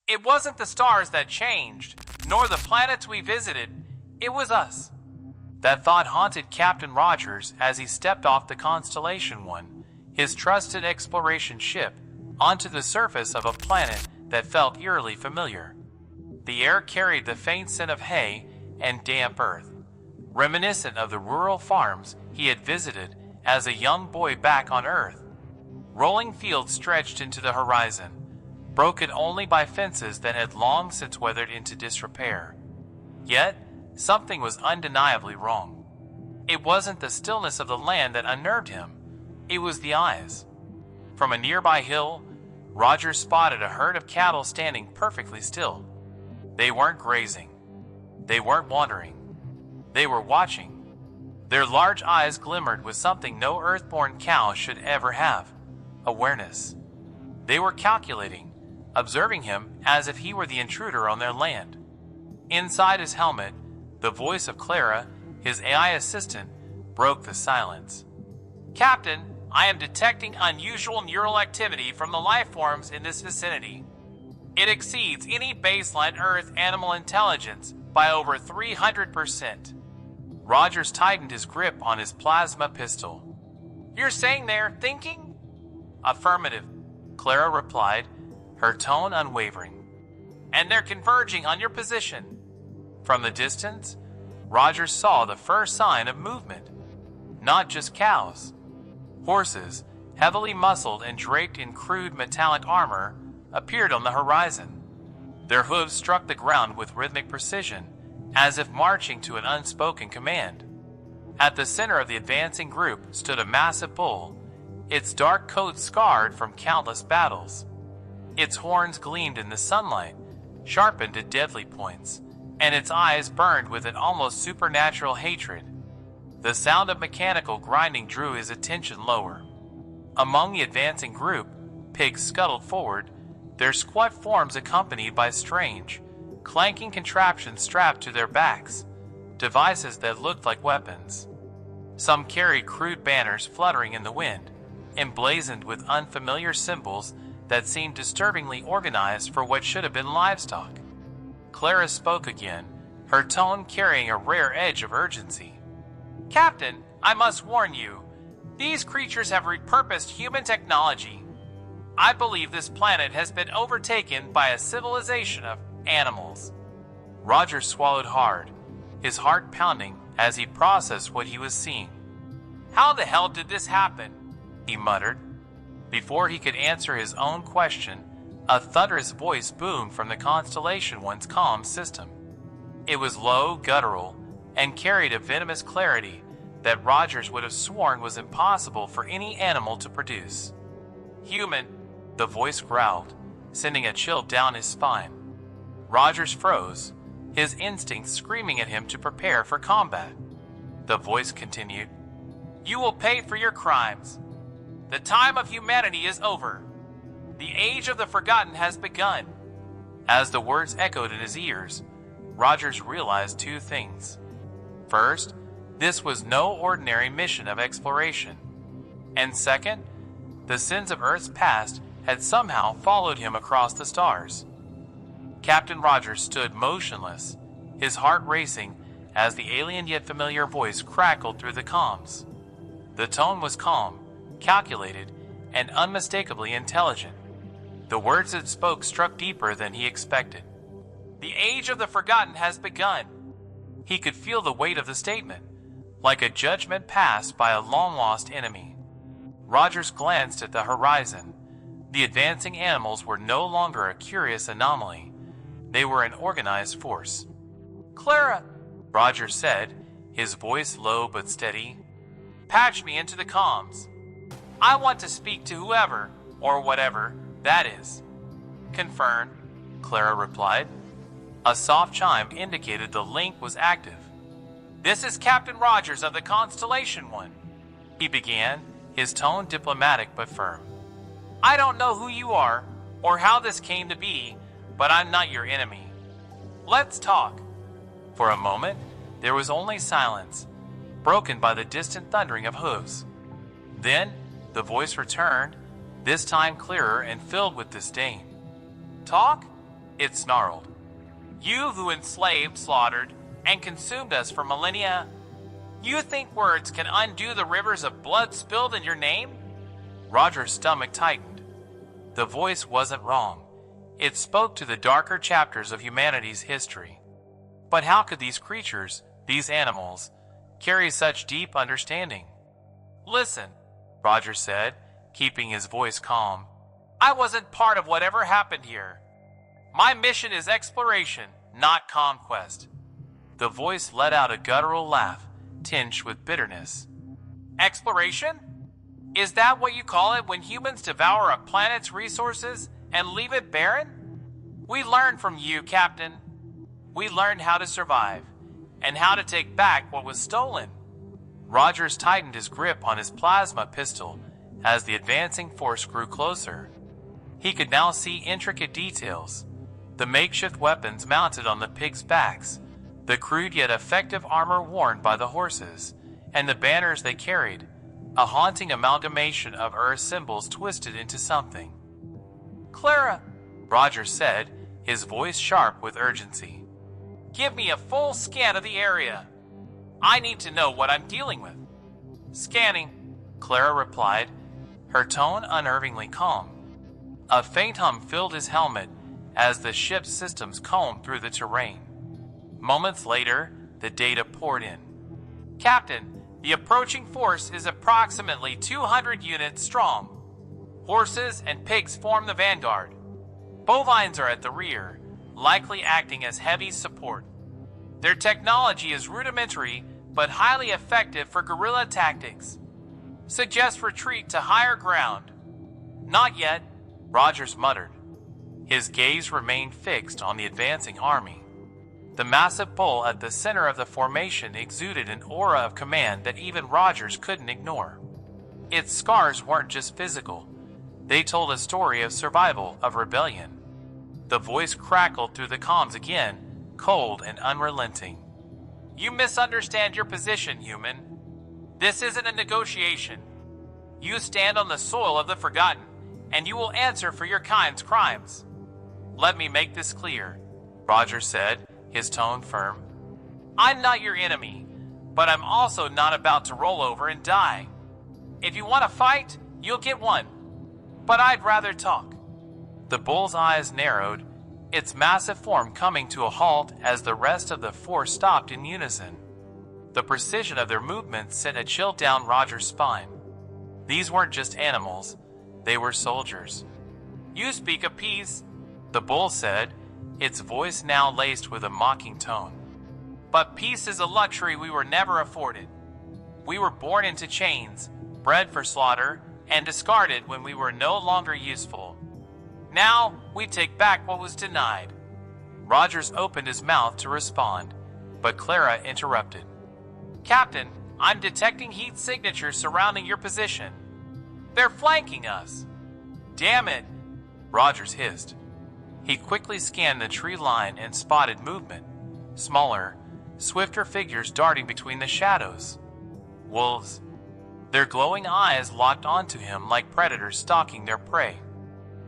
It wasn't the stars that changed, nor the planets we visited. It was us. That thought haunted Captain Rogers as he stepped off the Constellation One, his trusted exploration ship, onto the surface of a planet that felt eerily familiar. The air carried the faint scent of hay and damp earth, reminiscent of the rural farms he had visited as a young boy back on Earth. Rolling fields stretched into the horizon, broken only by fences that had long since weathered into disrepair. Yet, something was undeniably wrong. It wasn't the stillness of the land that unnerved him, it was the eyes. From a nearby hill, Roger spotted a herd of cattle standing perfectly still. They weren't grazing. They weren't wandering. They were watching. Their large eyes glimmered with something no earthborn cow should ever have: awareness. They were calculating, observing him as if he were the intruder on their land. Inside his helmet, the voice of Clara, his AI assistant, broke the silence. "Captain, I am detecting unusual neural activity from the life forms in this vicinity. It exceeds any baseline Earth animal intelligence by over 300%. Rogers tightened his grip on his plasma pistol. "You're saying they're thinking?" "Affirmative," Clara replied, her tone unwavering. "And they're converging on your position." From the distance, Rogers saw the first sign of movement. Not just cows. Horses, heavily muscled and draped in crude metallic armor, appeared on the horizon. Their hooves struck the ground with rhythmic precision, as if marching to an unspoken command. At the center of the advancing group stood a massive bull, its dark coat scarred from countless battles. Its horns gleamed in the sunlight, sharpened to deadly points, and its eyes burned with an almost supernatural hatred. The sound of mechanical grinding drew his attention lower. Among the advancing group, pigs scuttled forward, their squat forms accompanied by strange, clanking contraptions strapped to their backs, devices that looked like weapons. Some carried crude banners fluttering in the wind, emblazoned with unfamiliar symbols that seemed disturbingly organized for what should have been livestock. Clara spoke again, her tone carrying a rare edge of urgency. "Captain, I must warn you, these creatures have repurposed human technology. I believe this planet has been overtaken by a civilization of animals." Roger swallowed hard, his heart pounding as he processed what he was seeing. "How the hell did this happen?" he muttered. Before he could answer his own question, a thunderous voice boomed from the Constellation One's comm system. It was low, guttural, and carried a venomous clarity that Rogers would have sworn was impossible for any animal to produce. "Human," the voice growled, sending a chill down his spine. Rogers froze, his instincts screaming at him to prepare for combat. The voice continued, "You will pay for your crimes. The time of humanity is over. The age of the forgotten has begun." As the words echoed in his ears, Rogers realized two things. First, this was no ordinary mission of exploration. And second, the sins of Earth's past had somehow followed him across the stars. Captain Rogers stood motionless, his heart racing as the alien yet familiar voice crackled through the comms. The tone was calm, calculated, and unmistakably intelligent. The words it spoke struck deeper than he expected. "The age of the forgotten has begun." He could feel the weight of the statement, like a judgment passed by a long-lost enemy. Rogers glanced at the horizon. The advancing animals were no longer a curious anomaly. They were an organized force. "Clara," Rogers said, his voice low but steady, "patch me into the comms. I want to speak to whoever, or whatever, that is." "Confirmed," Clara replied. A soft chime indicated the link was active. "This is Captain Rogers of the Constellation One," he began, his tone diplomatic but firm. "I don't know who you are, or how this came to be, but I'm not your enemy. Let's talk." For a moment, there was only silence, broken by the distant thundering of hooves. Then, the voice returned, this time clearer and filled with disdain. "Talk? It snarled. You who enslaved, slaughtered, and consumed us for millennia, you think words can undo the rivers of blood spilled in your name? Roger's stomach tightened. The voice wasn't wrong. It spoke to the darker chapters of humanity's history. But how could these creatures, these animals, carry such deep understanding? Listen, Roger said, keeping his voice calm. I wasn't part of whatever happened here. My mission is exploration, not conquest. The voice let out a guttural laugh, tinged with bitterness. Exploration? Is that what you call it when humans devour a planet's resources and leave it barren? We learned from you, Captain. We learned how to survive, and how to take back what was stolen. Rogers tightened his grip on his plasma pistol as the advancing force grew closer. He could now see intricate details. The makeshift weapons mounted on the pigs' backs, the crude yet effective armor worn by the horses, and the banners they carried, a haunting amalgamation of Earth symbols twisted into something. Clara, Roger said, his voice sharp with urgency. Give me a full scan of the area. I need to know what I'm dealing with. Scanning, Clara replied, her tone unnervingly calm. A faint hum filled his helmet as the ship's systems combed through the terrain. Moments later, the data poured in. Captain, the approaching force is approximately 200 units strong. Horses and pigs form the vanguard. Bovines are at the rear, likely acting as heavy support. Their technology is rudimentary but highly effective for guerrilla tactics. Suggest retreat to higher ground. Not yet, Rogers muttered. His gaze remained fixed on the advancing army. The massive bull at the center of the formation exuded an aura of command that even Rogers couldn't ignore. Its scars weren't just physical. They told a story of survival, of rebellion. The voice crackled through the comms again, cold and unrelenting. You misunderstand your position, human. This isn't a negotiation. You stand on the soil of the Forgotten, and you will answer for your kind's crimes. Let me make this clear, Roger said, his tone firm. I'm not your enemy, but I'm also not about to roll over and die. If you want to fight, you'll get one. But I'd rather talk. The bull's eyes narrowed, its massive form coming to a halt as the rest of the force stopped in unison. The precision of their movements sent a chill down Roger's spine. These weren't just animals, they were soldiers. You speak of peace, the bull said, its voice now laced with a mocking tone. But peace is a luxury we were never afforded. We were born into chains, bred for slaughter, and discarded when we were no longer useful. Now, we take back what was denied. Rogers opened his mouth to respond, but Clara interrupted. Captain, I'm detecting heat signatures surrounding your position. They're flanking us. Damn it, Rogers hissed. He quickly scanned the tree line and spotted movement. Smaller, swifter figures darting between the shadows. Wolves. Their glowing eyes locked onto him like predators stalking their prey.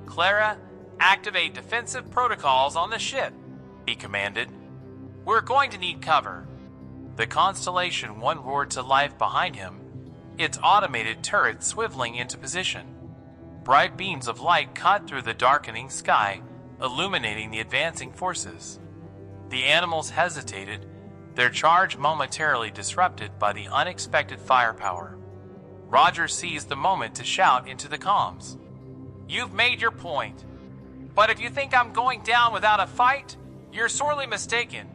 Clara, activate defensive protocols on the ship, he commanded. We're going to need cover. The Constellation One roared to life behind him, its automated turret swiveling into position. Bright beams of light cut through the darkening sky, illuminating the advancing forces. The animals hesitated, their charge momentarily disrupted by the unexpected firepower. Roger seized the moment to shout into the comms. You've made your point. But if you think I'm going down without a fight, you're sorely mistaken.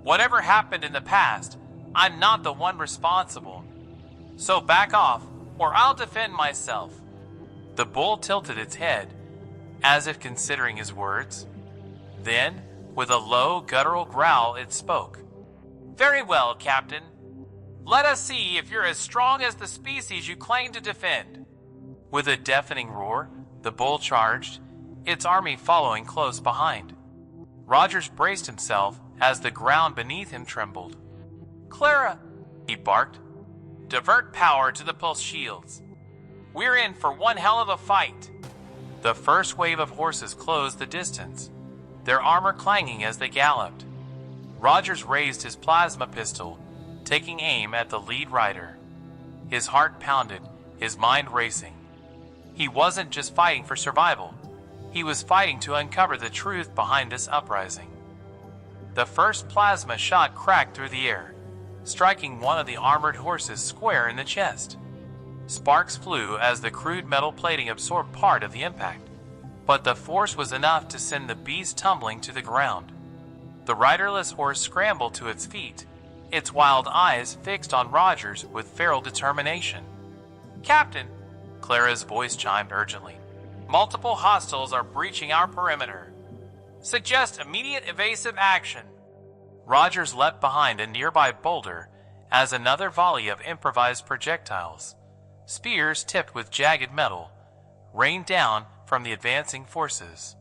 Whatever happened in the past, I'm not the one responsible. So back off, or I'll defend myself. The bull tilted its head, as if considering his words. Then, with a low, guttural growl, it spoke. Very well, Captain. Let us see if you're as strong as the species you claim to defend. With a deafening roar, the bull charged, its army following close behind. Rogers braced himself as the ground beneath him trembled. Clara, he barked, divert power to the pulse shields. We're in for one hell of a fight. The first wave of horses closed the distance. their armor clanging as they galloped. Rogers raised his plasma pistol, taking aim at the lead rider. His heart pounded, his mind racing. He wasn't just fighting for survival. He was fighting to uncover the truth behind this uprising. The first plasma shot cracked through the air, striking one of the armored horses square in the chest. Sparks flew as the crude metal plating absorbed part of the impact, but the force was enough to send the beast tumbling to the ground. The riderless horse scrambled to its feet, its wild eyes fixed on Rogers with feral determination. "Captain," Clara's voice chimed urgently, "multiple hostiles are breaching our perimeter. Suggest immediate evasive action." Rogers leapt behind a nearby boulder as another volley of improvised projectiles, spears tipped with jagged metal, rained down from the advancing forces.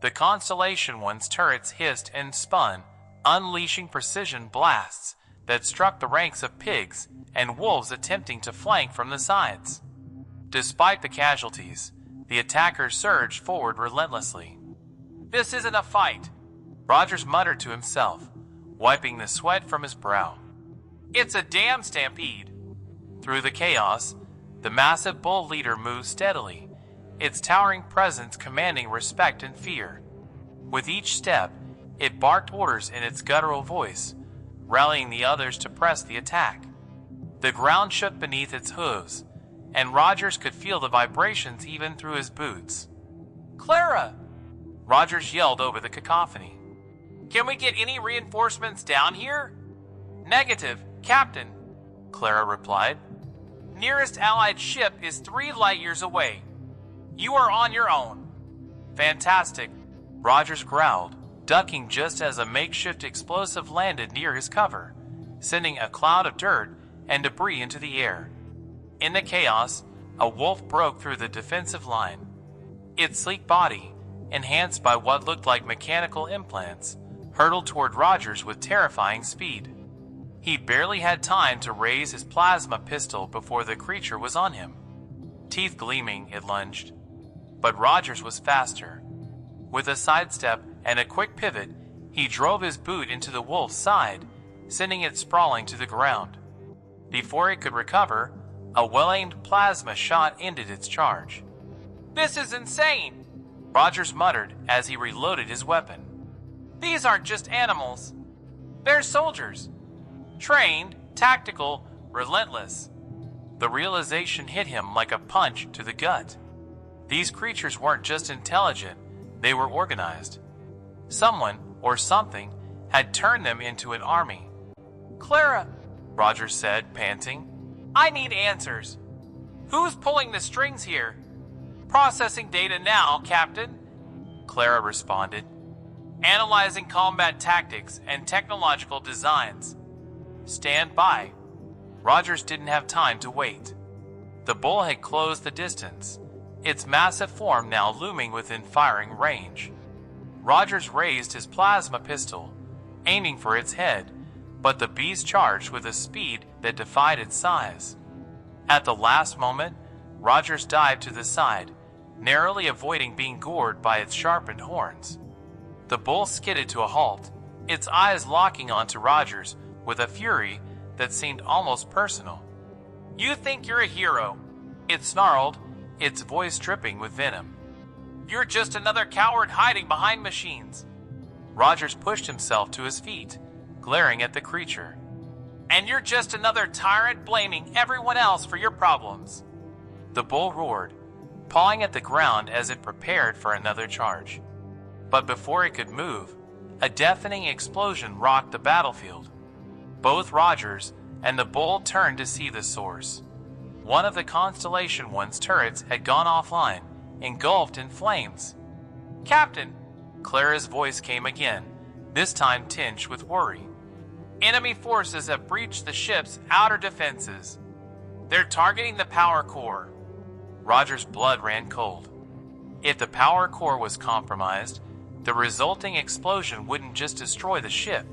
The Constellation One's turrets hissed and spun, unleashing precision blasts that struck the ranks of pigs and wolves attempting to flank from the sides. Despite the casualties, the attackers surged forward relentlessly. "This isn't a fight," Rogers muttered to himself, wiping the sweat from his brow. "It's a damn stampede." Through the chaos, the massive bull leader moved steadily, its towering presence commanding respect and fear. With each step, it barked orders in its guttural voice, rallying the others to press the attack. The ground shook beneath its hooves, and Rogers could feel the vibrations even through his boots. "Clara!" Rogers yelled over the cacophony. "Can we get any reinforcements down here?" "Negative, Captain," Clara replied. "Nearest Allied ship is 3 light-years away. You are on your own." "Fantastic," Rogers growled, ducking just as a makeshift explosive landed near his cover, sending a cloud of dirt and debris into the air. In the chaos, a wolf broke through the defensive line. Its sleek body, enhanced by what looked like mechanical implants, hurtled toward Rogers with terrifying speed. He barely had time to raise his plasma pistol before the creature was on him. Teeth gleaming, it lunged. But Rogers was faster. With a sidestep and a quick pivot, he drove his boot into the wolf's side, sending it sprawling to the ground. Before it could recover, a well-aimed plasma shot ended its charge. "This is insane," Rogers muttered as he reloaded his weapon. "These aren't just animals. They're soldiers. Trained, tactical, relentless." The realization hit him like a punch to the gut. These creatures weren't just intelligent, they were organized. Someone, or something, had turned them into an army. "Clara," Rogers said, panting, "I need answers. Who's pulling the strings here?" "Processing data now, Captain," Clara responded. "Analyzing combat tactics and technological designs." "Stand by." Rogers didn't have time to wait. The bull had closed the distance, its massive form now looming within firing range. Rogers raised his plasma pistol, aiming for its head, but the beast charged with a speed that defied its size. At the last moment, Rogers dived to the side, narrowly avoiding being gored by its sharpened horns. The bull skidded to a halt, its eyes locking onto Rogers with a fury that seemed almost personal. "You think you're a hero," it snarled, its voice dripping with venom. "You're just another coward hiding behind machines." Rogers pushed himself to his feet, glaring at the creature. "And you're just another tyrant blaming everyone else for your problems." The bull roared, pawing at the ground as it prepared for another charge. But before it could move, a deafening explosion rocked the battlefield. Both Rogers and the bull turned to see the source. One of the Constellation One's turrets had gone offline, engulfed in flames. "Captain," Clara's voice came again, this time tinged with worry. "Enemy forces have breached the ship's outer defenses. They're targeting the power core." Rogers' blood ran cold. If the power core was compromised, the resulting explosion wouldn't just destroy the ship,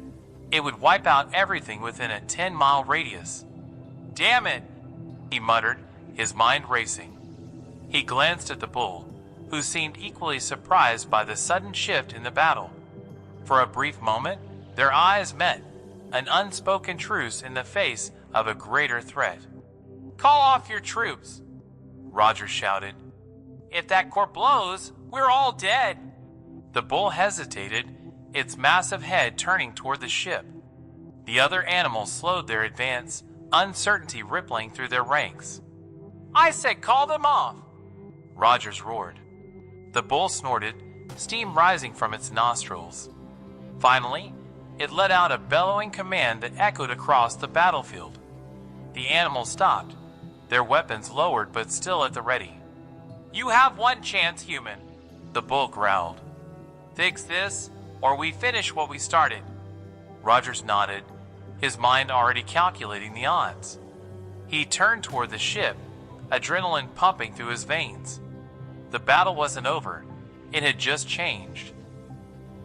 it would wipe out everything within a 10-mile radius. "Damn it," he muttered, his mind racing. He glanced at the bull, who seemed equally surprised by the sudden shift in the battle. For a brief moment, their eyes met, an unspoken truce in the face of a greater threat. "Call off your troops," Rogers shouted. "If that core blows, we're all dead." The bull hesitated, its massive head turning toward the ship. The other animals slowed their advance, uncertainty rippling through their ranks. "I said call them off," Rogers roared. The bull snorted, steam rising from its nostrils. Finally, it let out a bellowing command that echoed across the battlefield. The animals stopped, their weapons lowered but still at the ready. "You have one chance, human," the bull growled. "Fix this, or we finish what we started." Rogers nodded, his mind already calculating the odds. He turned toward the ship, adrenaline pumping through his veins. The battle wasn't over, it had just changed.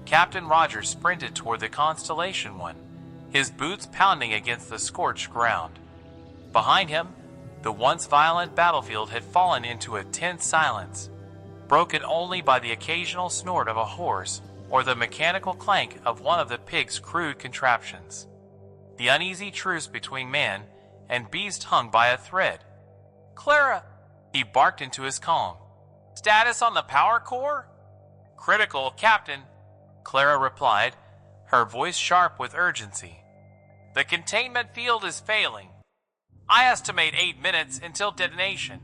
Captain Rogers sprinted toward the Constellation One, his boots pounding against the scorched ground. Behind him, the once violent battlefield had fallen into a tense silence, broken only by the occasional snort of a horse or the mechanical clank of one of the pig's crude contraptions. The uneasy truce between man and beast hung by a thread. "Clara!" he barked into his calm. "Status on the power core?" "Critical, Captain," Clara replied, her voice sharp with urgency. "The containment field is failing. I estimate 8 minutes until detonation."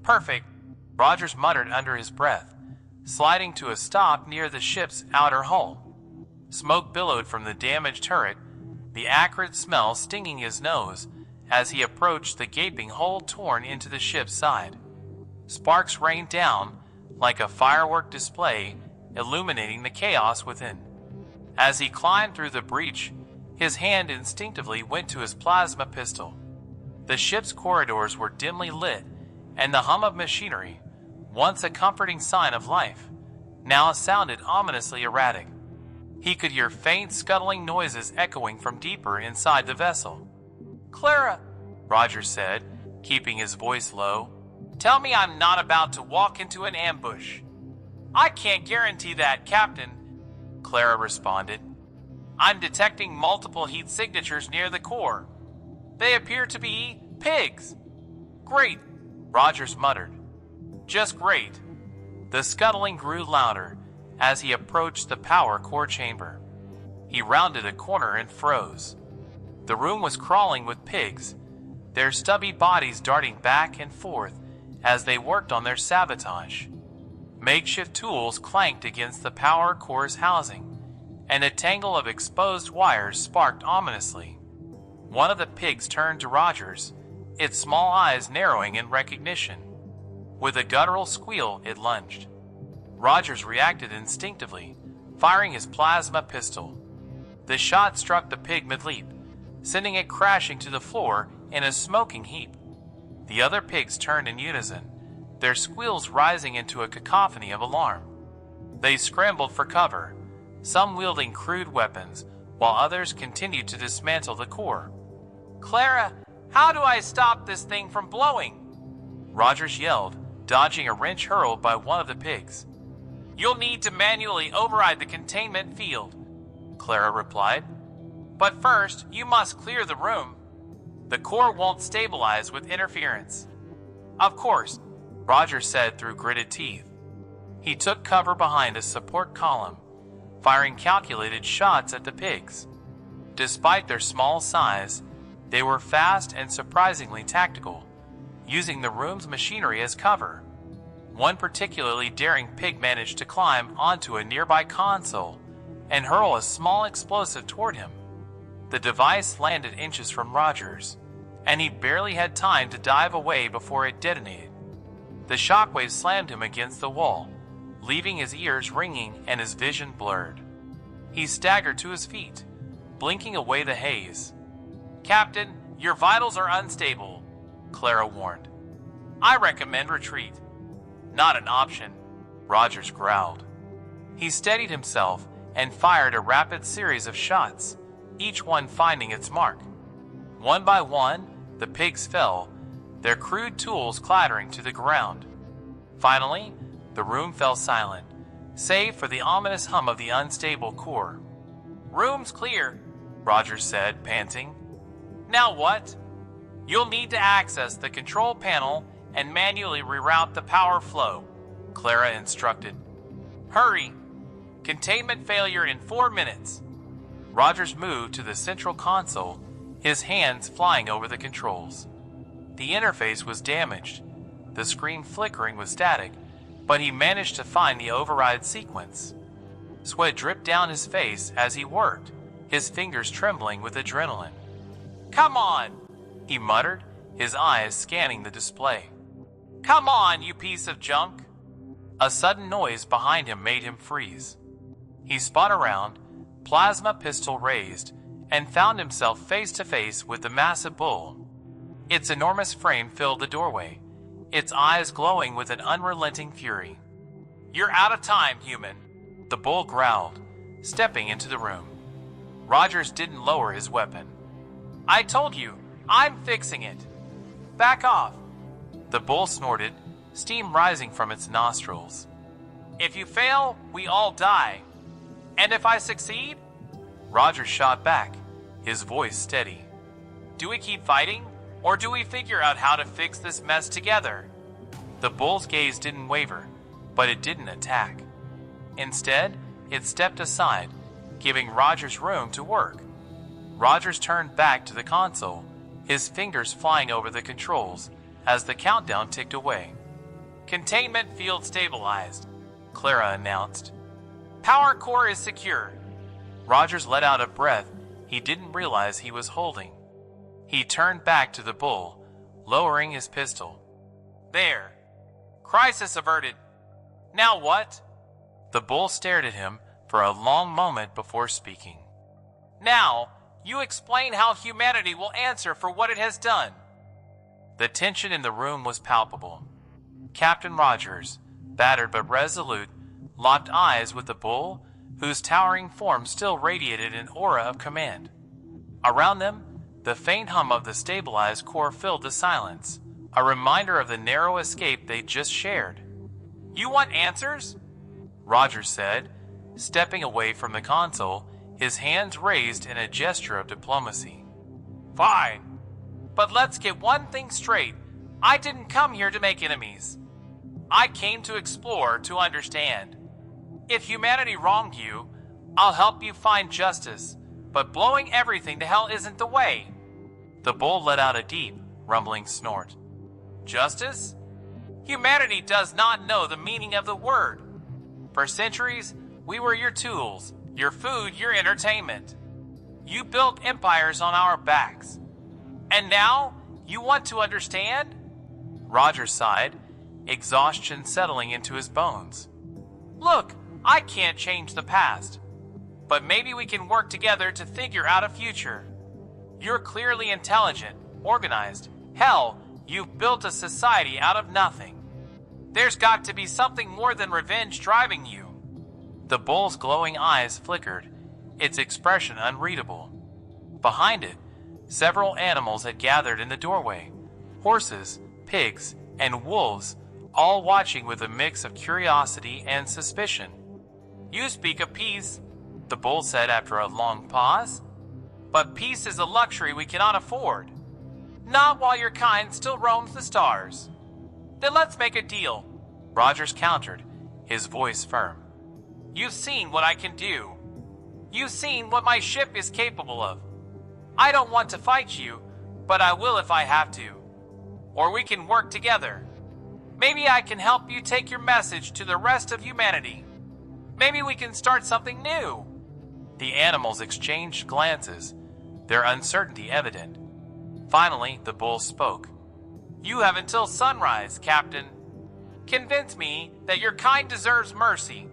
"Perfect," Rogers muttered under his breath, sliding to a stop near the ship's outer hull. Smoke billowed from the damaged turret, the acrid smell stinging his nose as he approached the gaping hole torn into the ship's side. Sparks rained down like a firework display, illuminating the chaos within. As he climbed through the breach, his hand instinctively went to his plasma pistol. The ship's corridors were dimly lit, and the hum of machinery, once a comforting sign of life, now sounded ominously erratic. He could hear faint scuttling noises echoing from deeper inside the vessel. "Clara," Rogers said, keeping his voice low, "tell me I'm not about to walk into an ambush." "I can't guarantee that, Captain," Clara responded. "I'm detecting multiple heat signatures near the core. They appear to be pigs." "Great," Rogers muttered. "Just great." The scuttling grew louder as he approached the power core chamber. He rounded a corner and froze. The room was crawling with pigs, their stubby bodies darting back and forth as they worked on their sabotage. Makeshift tools clanked against the power core's housing, and a tangle of exposed wires sparked ominously. One of the pigs turned to Rogers, its small eyes narrowing in recognition. With a guttural squeal, it lunged. Rogers reacted instinctively, firing his plasma pistol. The shot struck the pig mid-leap, sending it crashing to the floor in a smoking heap. The other pigs turned in unison, their squeals rising into a cacophony of alarm. They scrambled for cover, some wielding crude weapons, while others continued to dismantle the core. "Clara, how do I stop this thing from blowing?" Rogers yelled, dodging a wrench hurled by one of the pigs. "You'll need to manually override the containment field," Clara replied. "But first, you must clear the room. The core won't stabilize with interference." "Of course," Rogers said through gritted teeth. He took cover behind a support column, firing calculated shots at the pigs. Despite their small size, they were fast and surprisingly tactical, using the room's machinery as cover. One particularly daring pig managed to climb onto a nearby console and hurl a small explosive toward him. The device landed inches from Rogers, and he barely had time to dive away before it detonated. The shockwave slammed him against the wall, leaving his ears ringing and his vision blurred. He staggered to his feet, blinking away the haze. "Captain, your vitals are unstable," Clara warned. "I recommend retreat." "Not an option," Rogers growled. He steadied himself and fired a rapid series of shots, each one finding its mark. One by one, the pigs fell, their crude tools clattering to the ground. Finally, the room fell silent, save for the ominous hum of the unstable core. "Room's clear," Rogers said, panting. "Now what?" "You'll need to access the control panel and manually reroute the power flow," Clara instructed. "Hurry! Containment failure in 4 minutes." Rogers moved to the central console, his hands flying over the controls. The interface was damaged, the screen flickering with static, but he managed to find the override sequence. Sweat dripped down his face as he worked, his fingers trembling with adrenaline. "Come on," he muttered, his eyes scanning the display. "Come on, you piece of junk." A sudden noise behind him made him freeze. He spun around, plasma pistol raised, and found himself face to face with the massive bull. Its enormous frame filled the doorway, its eyes glowing with an unrelenting fury. "You're out of time, human," the bull growled, stepping into the room. Rogers didn't lower his weapon. "I told you, I'm fixing it. Back off." The bull snorted, steam rising from its nostrils. "If you fail, we all die. And if I succeed?" Rogers shot back, his voice steady. "Do we keep fighting, or do we figure out how to fix this mess together?" The bull's gaze didn't waver, but it didn't attack. Instead, it stepped aside, giving Rogers room to work. Rogers turned back to the console, his fingers flying over the controls as the countdown ticked away. "Containment field stabilized," Clara announced. "Power core is secure." Rogers let out a breath he didn't realize he was holding. He turned back to the bull, lowering his pistol. "There. Crisis averted. Now what?" The bull stared at him for a long moment before speaking. "Now, you explain how humanity will answer for what it has done." The tension in the room was palpable. Captain Rogers, battered but resolute, locked eyes with the bull, whose towering form still radiated an aura of command. Around them, the faint hum of the stabilized core filled the silence, a reminder of the narrow escape they'd just shared. "You want answers?" Rogers said, stepping away from the console, his hands raised in a gesture of diplomacy. "Fine. But let's get one thing straight. I didn't come here to make enemies. I came to explore, to understand. If humanity wronged you, I'll help you find justice, but blowing everything to hell isn't the way." The bull let out a deep, rumbling snort. "Justice? Humanity does not know the meaning of the word. For centuries, we were your tools, your food, your entertainment. You built empires on our backs. And now, you want to understand?" Roger sighed, exhaustion settling into his bones. "Look, I can't change the past. But maybe we can work together to figure out a future. You're clearly intelligent, organized. Hell, you've built a society out of nothing. There's got to be something more than revenge driving you." The bull's glowing eyes flickered, its expression unreadable. Behind it, several animals had gathered in the doorway. Horses, pigs, and wolves, all watching with a mix of curiosity and suspicion. "You speak of peace," the bull said after a long pause. "But peace is a luxury we cannot afford. Not while your kind still roams the stars." "Then let's make a deal," Rogers countered, his voice firm. "You've seen what I can do. You've seen what my ship is capable of. I don't want to fight you, but I will if I have to. Or we can work together. Maybe I can help you take your message to the rest of humanity. Maybe we can start something new." The animals exchanged glances, their uncertainty evident. Finally, the bull spoke. "You have until sunrise, Captain. Convince me that your kind deserves mercy.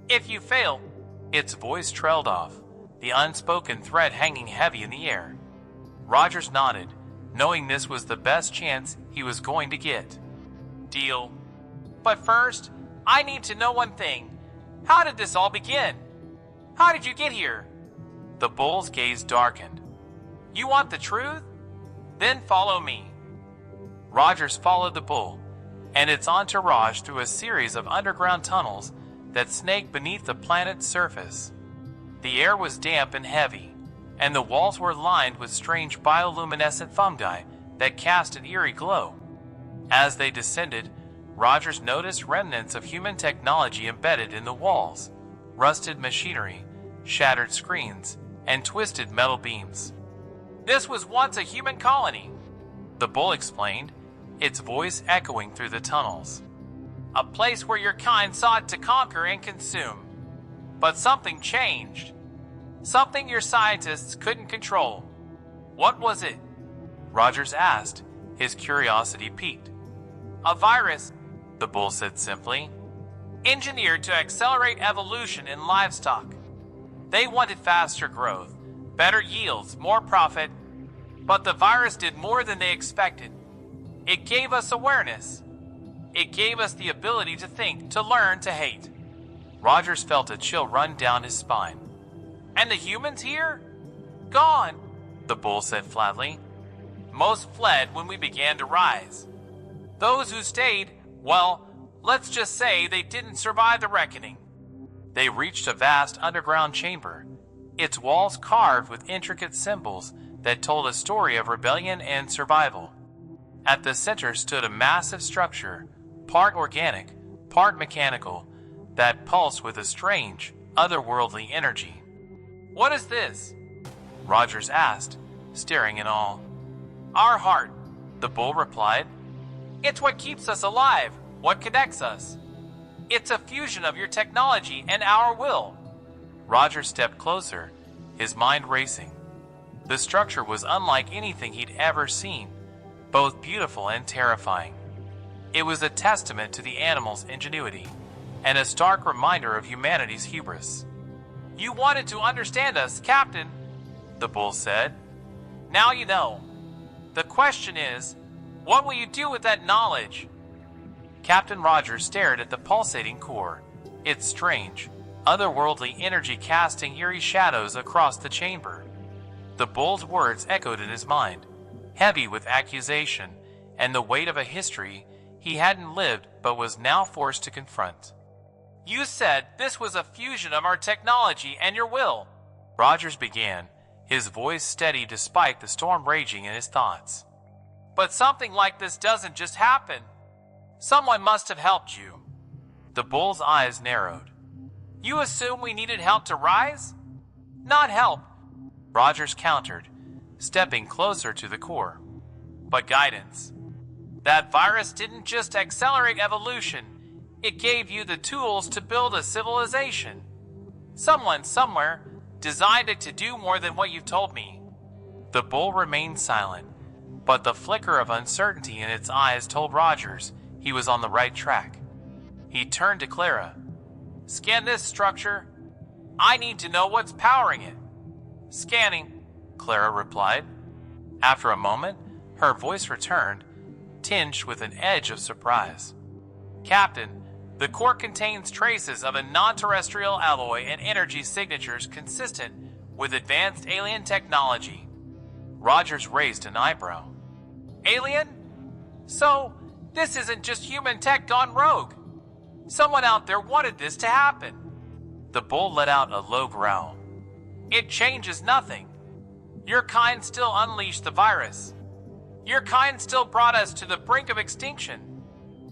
If you fail..." Its voice trailed off, the unspoken threat hanging heavy in the air. Rogers nodded, knowing this was the best chance he was going to get. "Deal. But first, I need to know one thing. How did this all begin? How did you get here?" The bull's gaze darkened. "You want the truth? Then follow me." Rogers followed the bull and its entourage through a series of underground tunnels that snaked beneath the planet's surface. The air was damp and heavy, and the walls were lined with strange bioluminescent fungi that cast an eerie glow. As they descended, Rogers noticed remnants of human technology embedded in the walls, rusted machinery, shattered screens, and twisted metal beams. "This was once a human colony," the bull explained, its voice echoing through the tunnels. "A place where your kind sought to conquer and consume. But something changed. Something your scientists couldn't control. What was it?" Rogers asked, his curiosity piqued. "A virus," the bull said simply, "engineered to accelerate evolution in livestock. They wanted faster growth, better yields, more profit, but the virus did more than they expected. It gave us awareness. It gave us the ability to think, to learn, to hate." Rogers felt a chill run down his spine. "And the humans here? Gone," the bull said flatly. "Most fled when we began to rise. Those who stayed, well, let's just say they didn't survive the reckoning." They reached a vast underground chamber, its walls carved with intricate symbols that told a story of rebellion and survival. At the center stood a massive structure, part organic, part mechanical, that pulsed with a strange, otherworldly energy. "What is this?" Rogers asked, staring in awe. "Our heart," the bull replied. "It's what keeps us alive, what connects us. It's a fusion of your technology and our will." Rogers stepped closer, his mind racing. The structure was unlike anything he'd ever seen, both beautiful and terrifying. It was a testament to the animal's ingenuity, and a stark reminder of humanity's hubris. "You wanted to understand us, Captain," the bull said. "Now you know. The question is, what will you do with that knowledge?" Captain Rogers stared at the pulsating core, its strange, otherworldly energy casting eerie shadows across the chamber. The bull's words echoed in his mind, heavy with accusation and the weight of a history he hadn't lived but was now forced to confront. "You said this was a fusion of our technology and your will," Rogers began, his voice steady despite the storm raging in his thoughts. "But something like this doesn't just happen. Someone must have helped you." The bull's eyes narrowed. "You assume we needed help to rise?" "Not help," Rogers countered, stepping closer to the core. "But guidance. That virus didn't just accelerate evolution, it gave you the tools to build a civilization. Someone, somewhere, designed it to do more than what you've told me." The bull remained silent, but the flicker of uncertainty in its eyes told Rogers he was on the right track. He turned to Clara. "Scan this structure. I need to know what's powering it." "Scanning," Clara replied. After a moment, her voice returned, tinged with an edge of surprise. "Captain, the core contains traces of a non-terrestrial alloy and energy signatures consistent with advanced alien technology." Rogers raised an eyebrow. "Alien? So, this isn't just human tech gone rogue. Someone out there wanted this to happen." The bull let out a low growl. "It changes nothing. Your kind still unleashed the virus. Your kind still brought us to the brink of extinction."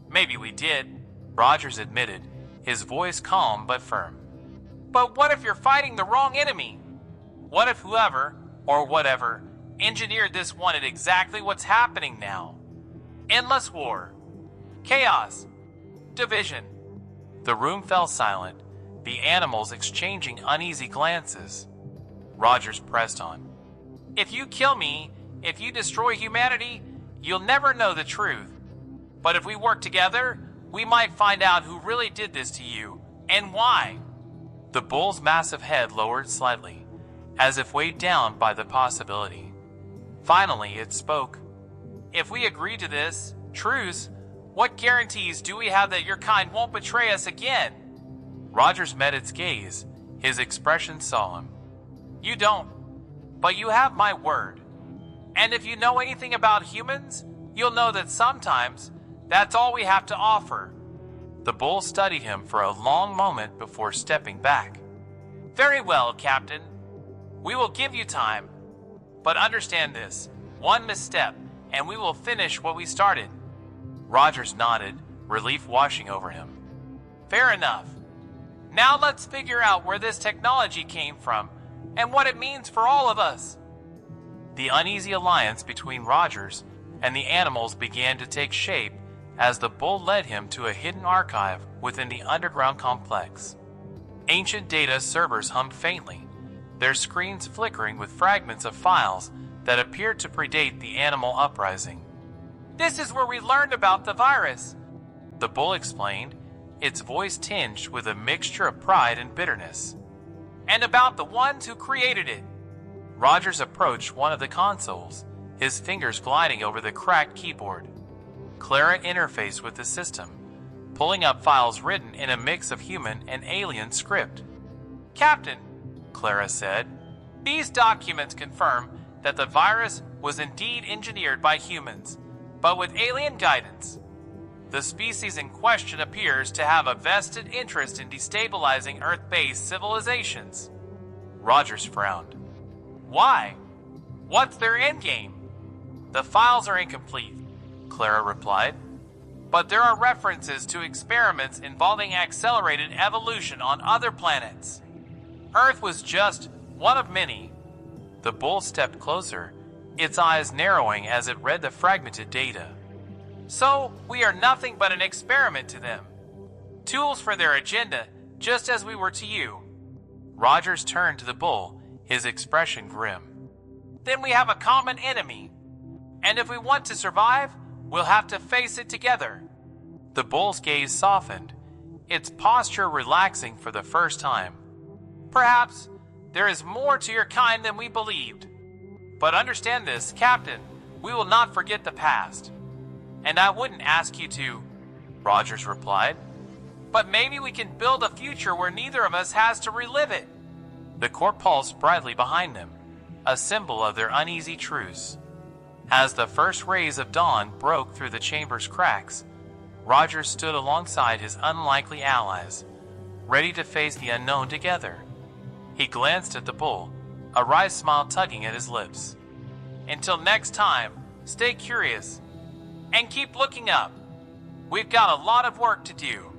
"Maybe we did," Rogers admitted, his voice calm but firm. "But what if you're fighting the wrong enemy? What if whoever, or whatever, engineered this wanted exactly what's happening now? Endless war. Chaos. Division." The room fell silent, the animals exchanging uneasy glances. Rogers pressed on. "If you kill me, if you destroy humanity, you'll never know the truth. But if we work together, we might find out who really did this to you, and why." The bull's massive head lowered slightly, as if weighed down by the possibility. Finally, it spoke. "If we agree to this, Truce, what guarantees do we have that your kind won't betray us again?" Rogers met its gaze, his expression solemn. "You don't, but you have my word. And if you know anything about humans, you'll know that sometimes that's all we have to offer. The bull studied him for a long moment before stepping back. Very well, Captain. We will give you time. But understand this, one misstep, and we will finish what we started. Rogers nodded, relief washing over him. Fair enough. Now let's figure out where this technology came from and what it means for all of us. The uneasy alliance between Rogers and the animals began to take shape as the bull led him to a hidden archive within the underground complex. Ancient data servers hummed faintly, their screens flickering with fragments of files that appeared to predate the animal uprising. This is where we learned about the virus, the bull explained, its voice tinged with a mixture of pride and bitterness. And about the ones who created it. Rogers approached one of the consoles, his fingers gliding over the cracked keyboard. Clara interfaced with the system, pulling up files written in a mix of human and alien script. Captain, Clara said, these documents confirm that the virus was indeed engineered by humans, but with alien guidance. The species in question appears to have a vested interest in destabilizing Earth-based civilizations. Rogers frowned. Why? What's their endgame? The files are incomplete, Clara replied, but there are references to experiments involving accelerated evolution on other planets. Earth was just one of many. The bull stepped closer, its eyes narrowing as it read the fragmented data. So, we are nothing but an experiment to them. Tools for their agenda, just as we were to you. Rogers turned to the bull, his expression grim. Then we have a common enemy. And if we want to survive, we'll have to face it together. The bull's gaze softened, its posture relaxing for the first time. Perhaps there is more to your kind than we believed. But understand this, Captain, we will not forget the past. And I wouldn't ask you to, Rogers replied. But maybe we can build a future where neither of us has to relive it. The court pulsed brightly behind them, a symbol of their uneasy truce. As the first rays of dawn broke through the chamber's cracks, Rogers stood alongside his unlikely allies, ready to face the unknown together. He glanced at the bull, a wry smile tugging at his lips. Until next time, stay curious. And keep looking up. We've got a lot of work to do.